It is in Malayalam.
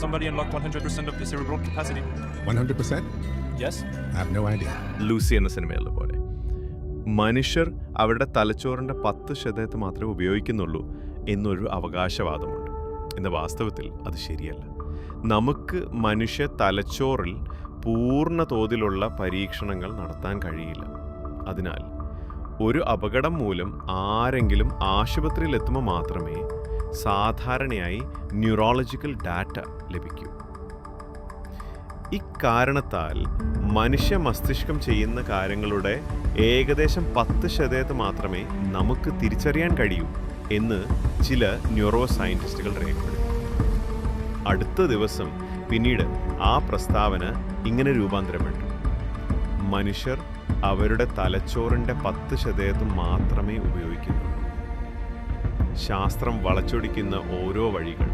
somebody unlock 100% of the cerebral capacity. 100%? Yes? I have no idea. Lucy എന്ന സിനിമയുള്ള പോലെ മനുഷ്യർ അവരുടെ തലച്ചോറിൻ്റെ 10% മാത്രമേ ഉപയോഗിക്കുന്നുള്ളൂ എന്നൊരു അവകാശവാദമുണ്ട്. എന്ന വാസ്തവത്തിൽ അത് ശരിയല്ല. നമുക്ക് മനുഷ്യ തലച്ചോറിൽ പൂർണ്ണ തോതിലുള്ള പരീക്ഷണങ്ങൾ നടത്താൻ കഴിയില്ല. അതിനാൽ ഒരു അപകടം മൂലം ആരെങ്കിലും ആശുപത്രിയിൽ എത്തുമ്പോൾ മാത്രമേ സാധാരണയായി ന്യൂറോളജിക്കൽ ഡാറ്റ ലഭിക്കൂ. ഇക്കാരണത്താൽ മനുഷ്യ മസ്തിഷ്കം ചെയ്യുന്ന കാര്യങ്ങളുടെ ഏകദേശം 10% മാത്രമേ നമുക്ക് തിരിച്ചറിയാൻ കഴിയൂ എന്ന് ചില ന്യൂറോ സയൻറ്റിസ്റ്റുകൾ രേഖപ്പെടുത്തി. അടുത്ത ദിവസം പിന്നീട് ആ പ്രസ്താവന ഇങ്ങനെ രൂപാന്തരപ്പെട്ടു: മനുഷ്യർ അവരുടെ തലച്ചോറിൻ്റെ 10% മാത്രമേ ഉപയോഗിക്കുന്നുള്ളൂ. ശാസ്ത്രം വളച്ചൊടിക്കുന്ന ഓരോ വഴികൾ